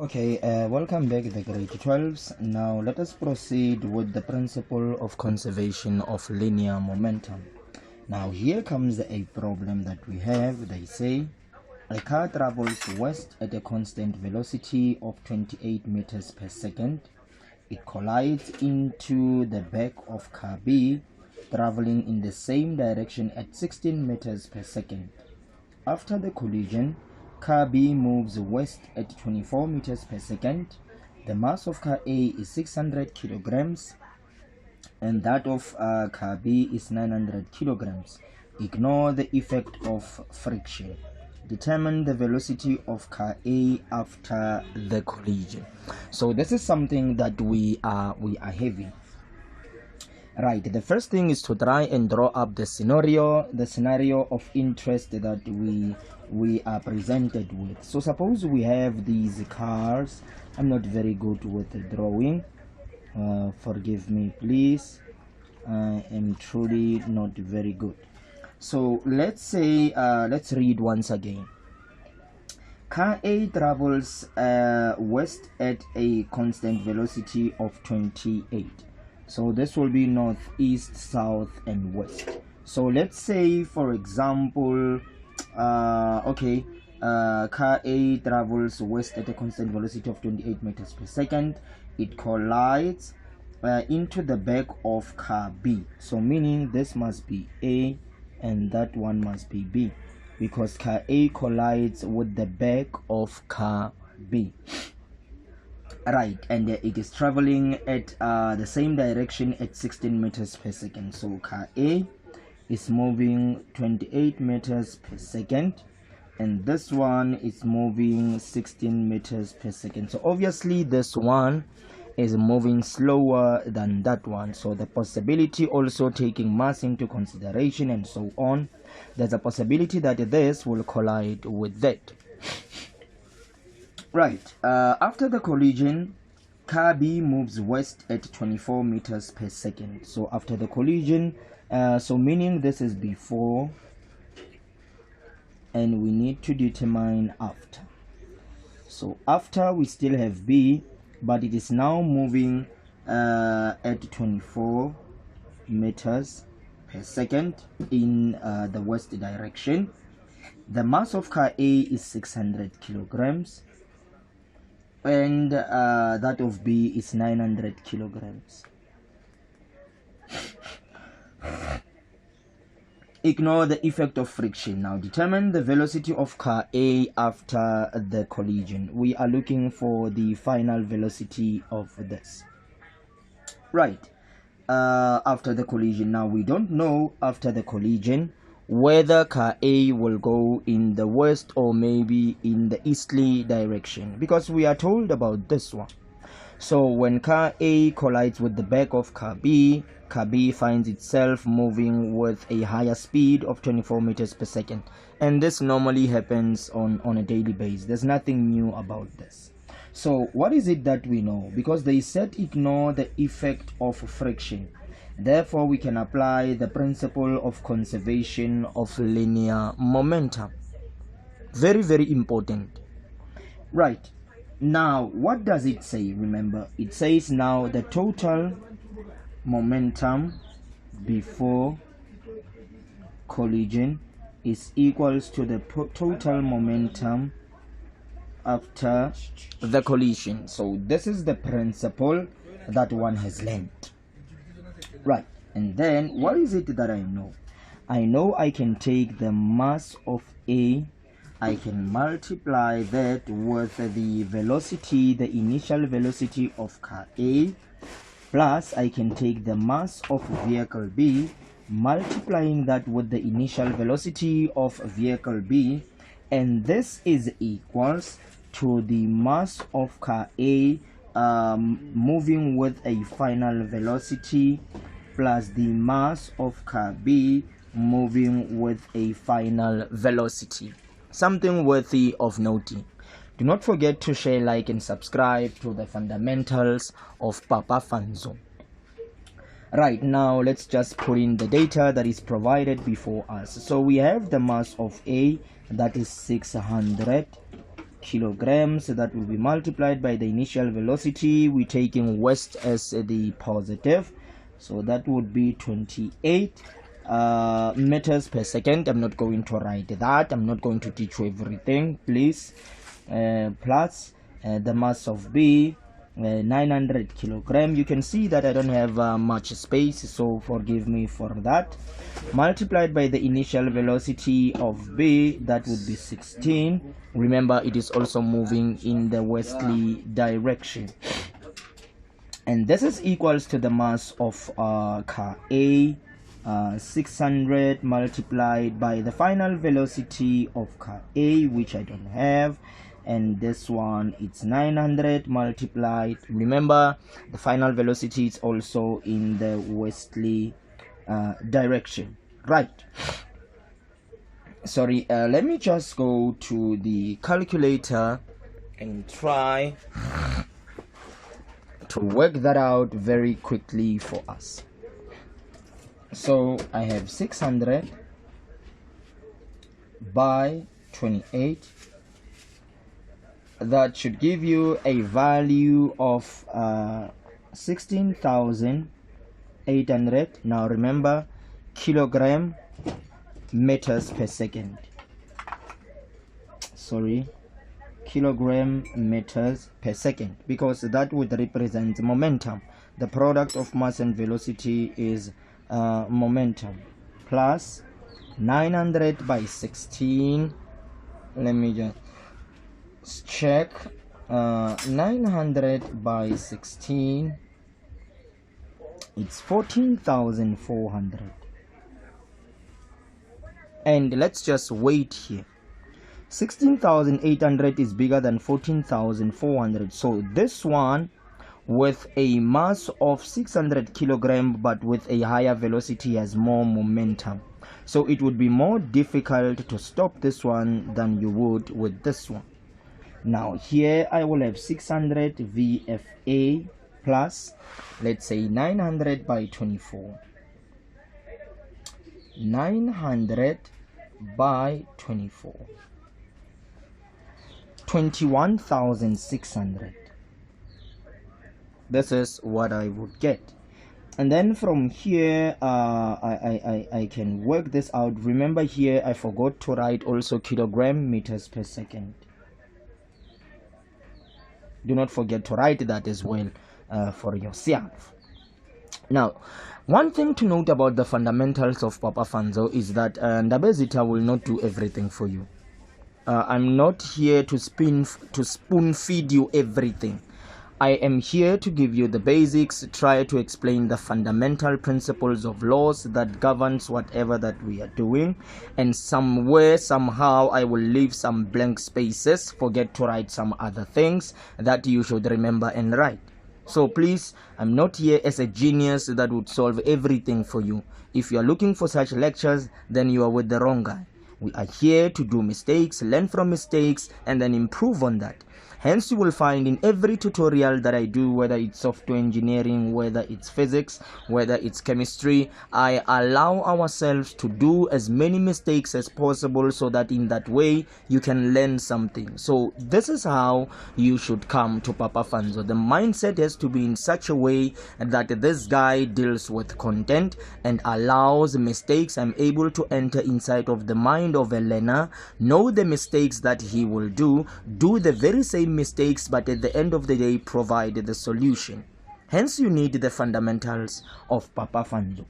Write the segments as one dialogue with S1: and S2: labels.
S1: Okay, welcome back the grade 12s. Now let us proceed with the principle of conservation of linear momentum. Now here comes a problem that we have. They say a car travels west at a constant velocity of 28 meters per second. It collides into the back of car B, traveling in the same direction at 16 meters per second. After the collision, car B moves west at 24 meters per second. The mass of car A is 600 kilograms and that of car B is 900 kilograms. Ignore the effect of friction. Determine the velocity of car A after the collision. So this is something that we are having. Right, the first thing is to try and draw up the scenario of interest that we are presented with. So suppose we have these cars. I'm not very good with the drawing, forgive me please. I am truly not very good. So let's say let's read once again. Car A travels west at a constant velocity of 28. So this will be north, east, south, and west. So let's say, for example, car A travels west at a constant velocity of 28 meters per second. It collides into the back of car B. So meaning this must be A and that one must be B, because car A collides with the back of car B. Right, and it is traveling at the same direction at 16 meters per second. So car A is moving 28 meters per second and this one is moving 16 meters per second. So obviously this one is moving slower than that one. So the possibility, also taking mass into consideration and so on, there's a possibility that this will collide with that. Right, after the collision, car B moves west at 24 meters per second. So after the collision, so meaning this is before and we need to determine after. So after we still have B, but it is now moving at 24 meters per second in the west direction. The mass of car A is 600 kilograms and that of B is 900 kilograms. Ignore the effect of friction. Now determine the velocity of car A after the collision. We are looking for the final velocity of this. Right, after the collision. Now we don't know after the collision whether car A will go in the west or maybe in the easterly direction, because we are told about this one. So when car A collides with the back of car B finds itself moving with a higher speed of 24 meters per second, and this normally happens on a daily basis. There's nothing new about this. So what is it that we know? Because they said ignore the effect of friction, therefore we can apply the principle of conservation of linear momentum. Very, very important. Right, now what does it say? Remember, it says now the total momentum before collision is equals to the total momentum after the collision. So this is the principle that one has learned. Right, and then what is it that I know? I know I can take the mass of A, I can multiply that with the velocity, the initial velocity of car A, plus I can take the mass of vehicle B, multiplying that with the initial velocity of vehicle B, and this is equals to the mass of car A moving with a final velocity plus the mass of car B moving with a final velocity. Something worthy of noting. Do not forget to share, like, and subscribe to the fundamentals of Papa Fanzo. Right, now let's just put in the data that is provided before us. So we have the mass of A, that is 600 kilograms. So that will be multiplied by the initial velocity. We're taking west as the positive, so that would be 28 meters per second. I'm not going to write that. I'm not going to teach you everything, please. Plus the mass of B, 900 kilogram. You can see that I don't have much space, so forgive me for that. Multiplied by the initial velocity of B, that would be 16. Remember, it is also moving in the westerly direction, and this is equals to the mass of car A, 600 multiplied by the final velocity of car A, which I don't have, and this one it's 900 multiplied. Remember, the final velocity is also in the westerly direction, right? Sorry, let me just go to the calculator and try to work that out very quickly for us. So I have 600 by 28. That should give you a value of 16,800. Now remember, kilogram meters per second. Sorry, kilogram meters per second, because that would represent momentum. The product of mass and velocity is momentum, plus 900 by 16. Let me just check. 900 by 16, it's 14,400. And let's just wait here. 16,800 is bigger than 14,400, so this one with a mass of 600 kilogram but with a higher velocity has more momentum, so it would be more difficult to stop this one than you would with this one. Now here I will have 600 VFA plus, let's say, 900 by 24. 900 by 24, 21,600. This is what I would get. And then from here I can work this out. Remember, here I forgot to write also kilogram meters per second. Do not forget to write that as well for yourself. Now, one thing to note about the fundamentals of Papa Fanzo is that Ndabezitha will not do everything for you. I'm not here to spoon feed you everything. I am here to give you the basics, try to explain the fundamental principles of laws that governs whatever that we are doing, and somewhere, somehow, I will leave some blank spaces, forget to write some other things that you should remember and write. So please, I'm not here as a genius that would solve everything for you. If you are looking for such lectures, then you are with the wrong guy. We are here to do mistakes, learn from mistakes, and then improve on that. Hence, you will find in every tutorial that I do, whether it's software engineering, whether it's physics, whether it's chemistry, I allow ourselves to do as many mistakes as possible so that in that way you can learn something. So this is how you should come to Papa Fanzo. The mindset has to be in such a way that this guy deals with content and allows mistakes. I'm able to enter inside of the mind of a learner, know the mistakes that he will do the very same mistakes, but at the end of the day provide the solution. Hence, you need the fundamentals of Papa Fanzo.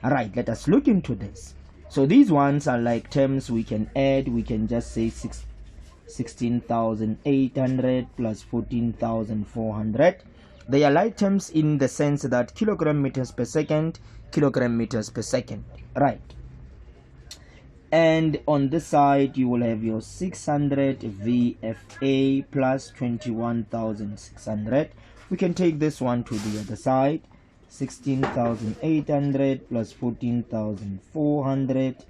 S1: Alright, let us look into this. So these ones are like terms we can add. We can just say 16,800 plus 14,400. They are like terms in the sense that kilogram meters per second, kilogram meters per second. Right. And on this side you will have your 600 VFA plus 21,600. We can take this one to the other side. 16,800 plus 14,400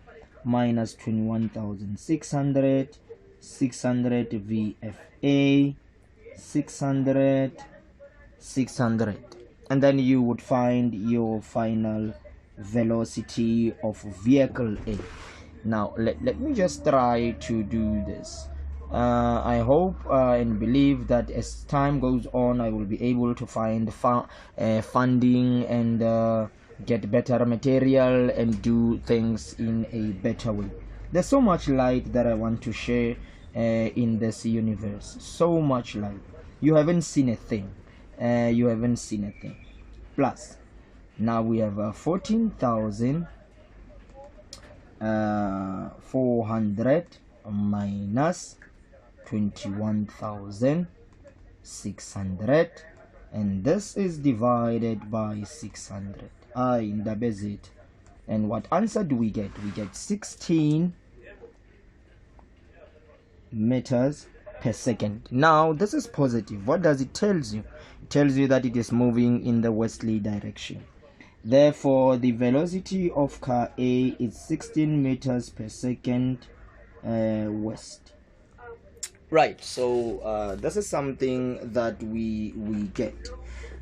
S1: minus 21,600. 600 VFA, 600, and then you would find your final velocity of vehicle A. Now let me just try to do this. I hope and believe that as time goes on, I will be able to find funding and get better material and do things in a better way. There's so much light that I want to share in this universe. So much light. You haven't seen a thing. You haven't seen a thing. Plus, now we have 14,400 minus 21,600, and this is divided by 600. In the basic. And what answer do we get? We get 16 meters per second. Now this is positive. What does it tell you? It tells you that it is moving in the westerly direction. Therefore, the velocity of car A is 16 meters per second west. Right, so this is something that we get.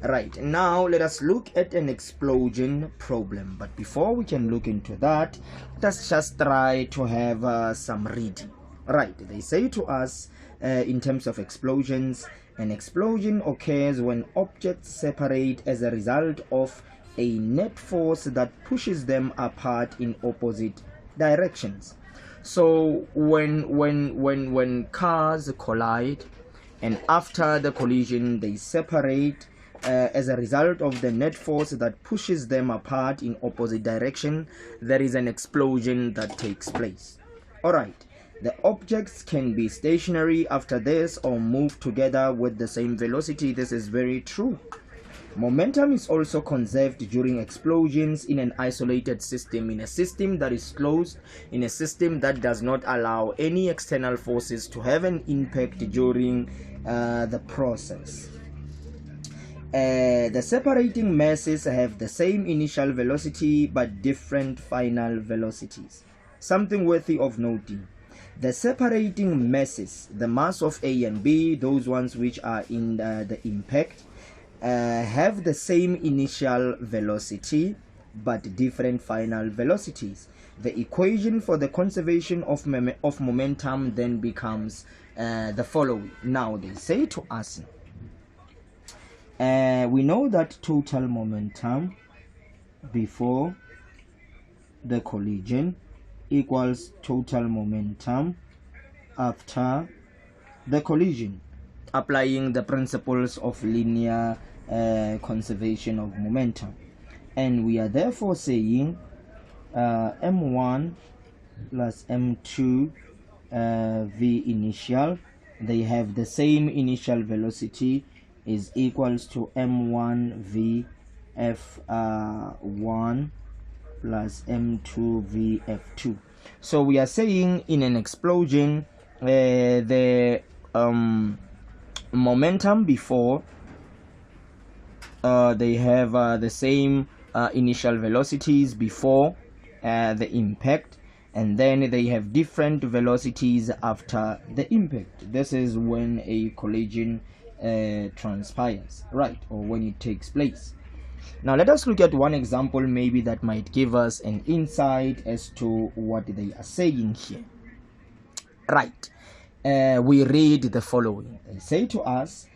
S1: Right, now let us look at an explosion problem. But before we can look into that, let's just try to have some reading. Right, they say to us in terms of explosions, an explosion occurs when objects separate as a result of a net force that pushes them apart in opposite directions. So when cars collide, and after the collision they separate as a result of the net force that pushes them apart in opposite direction, there is an explosion that takes place. Alright, the objects can be stationary after this or move together with the same velocity. This is very true. Momentum is also conserved during explosions in an isolated system, in a system that is closed, in a system that does not allow any external forces to have an impact during the process. The separating masses have the same initial velocity but different final velocities. Something worthy of noting. The separating masses, the mass of A and B, those ones which are in the impact, have the same initial velocity but different final velocities. The equation for the conservation of momentum then becomes the following. Now they say to us, we know that total momentum before the collision equals total momentum after the collision, applying the principles of linear conservation of momentum. And we are therefore saying m1 plus m2 v initial, they have the same initial velocity, is equals to m1 v f1 plus m2 v f2. So we are saying in an explosion the momentum before they have the same initial velocities before the impact, and then they have different velocities after the impact. This is when a collision transpires, right, or when it takes place. Now let us look at one example maybe that might give us an insight as to what they are saying here. Right, we read the following. They say to us,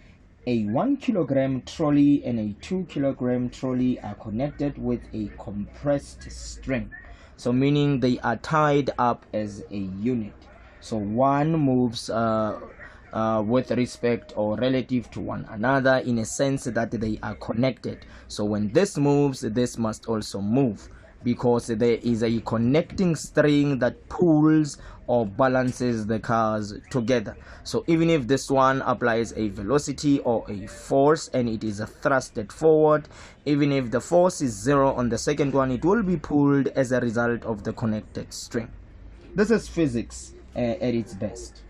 S1: a 1 kilogram trolley and a 2 kilogram trolley are connected with a compressed string. So meaning they are tied up as a unit. So one moves with respect or relative to one another in a sense that they are connected. So when this moves, this must also move, because there is a connecting string that pulls or balances the cars together. So even if this one applies a velocity or a force and it is thrusted forward, even if the force is 0 on the second one, it will be pulled as a result of the connected string. This is physics at its best.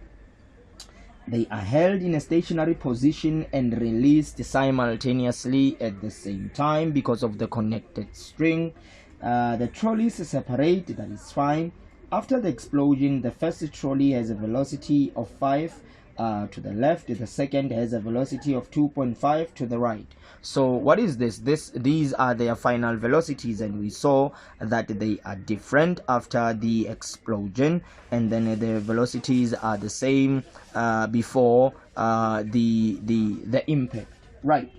S1: They are held in a stationary position and released simultaneously at the same time because of the connected string. The trolleys separate, that is fine. After the explosion, the first trolley has a velocity of 5 to the left, the second has a velocity of 2.5 to the right. So what is this? These are their final velocities, and we saw that they are different after the explosion, and then the velocities are the same before the impact. Right.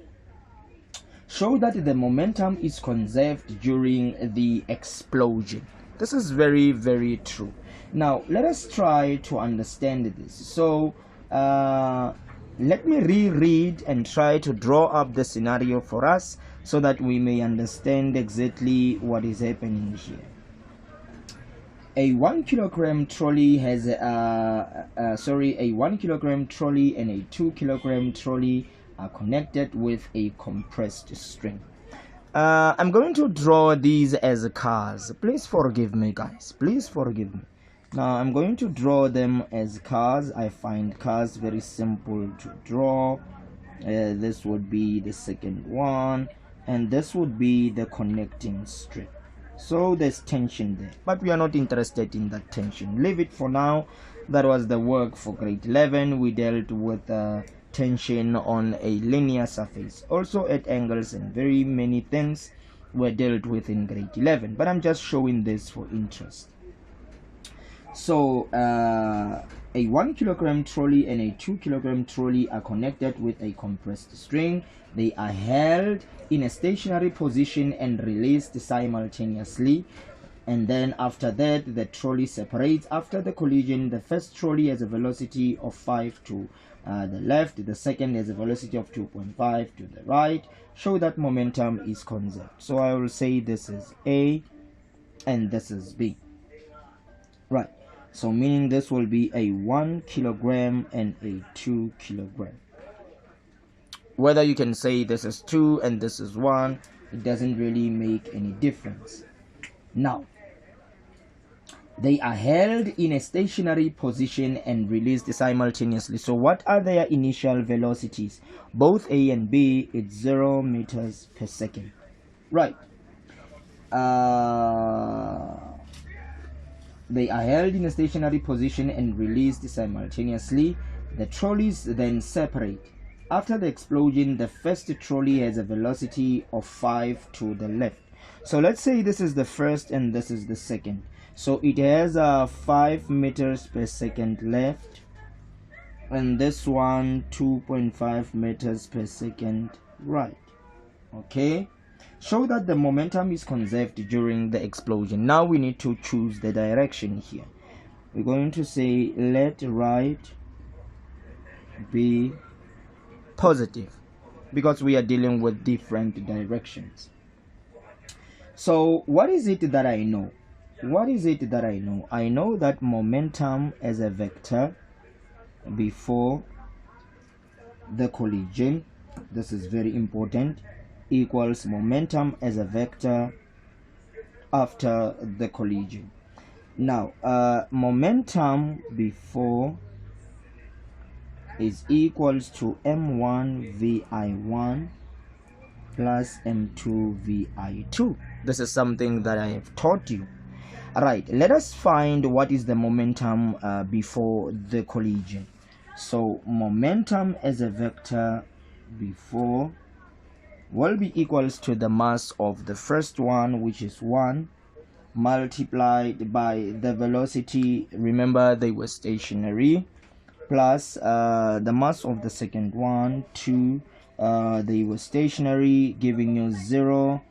S1: Show that the momentum is conserved during the explosion. This is very, very true. Now let us try to understand this. So let me reread and try to draw up the scenario for us so that we may understand exactly what is happening here. A 1 kilogram trolley has a 1 kilogram trolley and a 2 kilogram trolley are connected with a compressed string. I'm going to draw these as cars. Please forgive me, guys. Please forgive me. Now I'm going to draw them as cars. I find cars very simple to draw. This would be the second one, and this would be the connecting strip. So there's tension there, but we are not interested in that tension. Leave it for now. That was the work for grade 11. We dealt with tension on a linear surface, also at angles, and very many things were dealt with in grade 11, but I'm just showing this for interest. So a 1 kilogram trolley and a 2 kilogram trolley are connected with a compressed string. They are held in a stationary position and released simultaneously, and then after that the trolley separates. After the collision, the first trolley has a velocity of 5 to the left, the second has a velocity of 2.5 to the right. Show that momentum is conserved. So I will say this is A and this is B. Right. So meaning this will be a 1 kilogram and a 2 kilogram. Whether you can say this is 2 and this is 1, it doesn't really make any difference. Now, they are held in a stationary position and released simultaneously. So what are their initial velocities? Both A and B, it's 0 meters per second. Right. They are held in a stationary position and released simultaneously. The trolleys then separate. After the explosion, the first trolley has a velocity of 5 to the left. So let's say this is the first and this is the second. So it has 5 meters per second left, and this one 2.5 meters per second right. Okay. Show that the momentum is conserved during the explosion. Now we need to choose the direction here. We're going to say let right be positive because we are dealing with different directions. So what is it that I know? What is it that I know? I know that momentum as a vector before the collision, this is very important, equals momentum as a vector after the collision. Now momentum before is equals to m1 vi1 plus m2 vi2. This is something that I have taught you. Right, let us find what is the momentum before the collision. So momentum as a vector before will be equals to the mass of the first one, which is 1, multiplied by the velocity, remember they were stationary, plus the mass of the second one, 2, they were stationary, giving you 0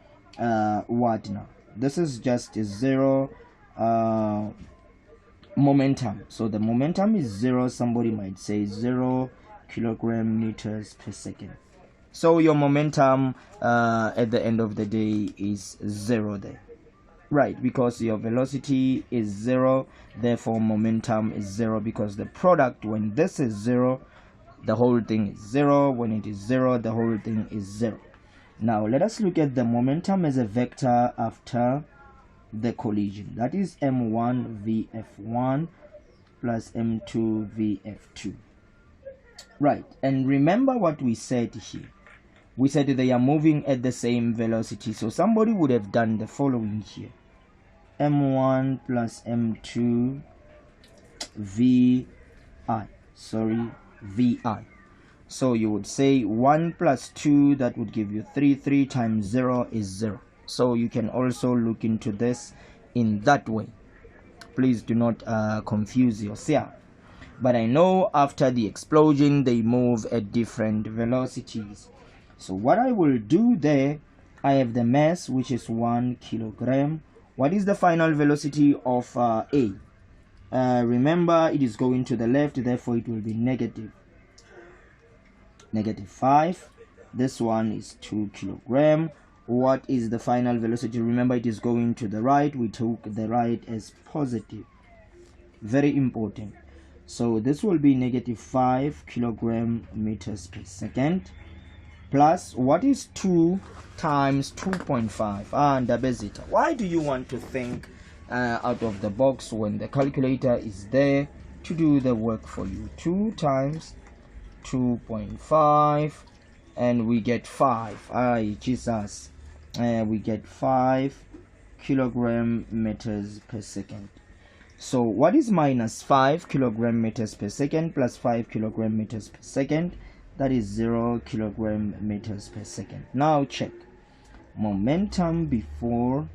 S1: what now? This is just 0 momentum. So the momentum is 0, somebody might say 0 kilogram meters per second. So your momentum at the end of the day is 0 there. Right, because your velocity is 0, therefore momentum is 0, because the product, when this is 0, the whole thing is 0. When it is 0, the whole thing is 0. Now let us look at the momentum as a vector after the collision. That is m1 vf1 plus m2 vf2. Right, and remember what we said here. We said they are moving at the same velocity. So somebody would have done the following here. m1 plus m2 vi. Sorry, vi. So you would say 1 plus 2, that would give you 3. 3 times 0 is 0. So you can also look into this in that way. Please do not confuse yourself. But I know after the explosion they move at different velocities. So what I will do there, I have the mass, which is 1 kilogram. What is the final velocity of A? Remember, it is going to the left, therefore it will be negative 5. This one is 2 kilogram. What is the final velocity? Remember, it is going to the right. We took the right as positive. Very important. So this will be negative 5 kilogram meters per second. Plus, what is 2 times 2.5? And Ndabezitha, why do you want to think out of the box when the calculator is there to do the work for you? 2 times 2.5, and we get 5. Jesus. We get 5 kilogram meters per second. So what is minus 5 kilogram meters per second plus 5 kilogram meters per second? That is 0 kilogram meters per second. Now check. Momentum before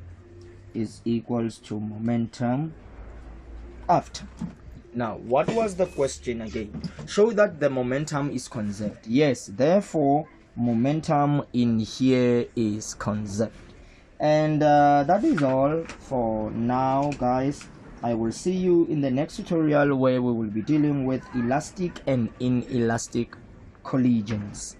S1: is equals to momentum after. Now, what was the question again? Show that the momentum is conserved. Yes, therefore, momentum in here is conserved. And that is all for now, guys. I will see you in the next tutorial where we will be dealing with elastic and inelastic collisions.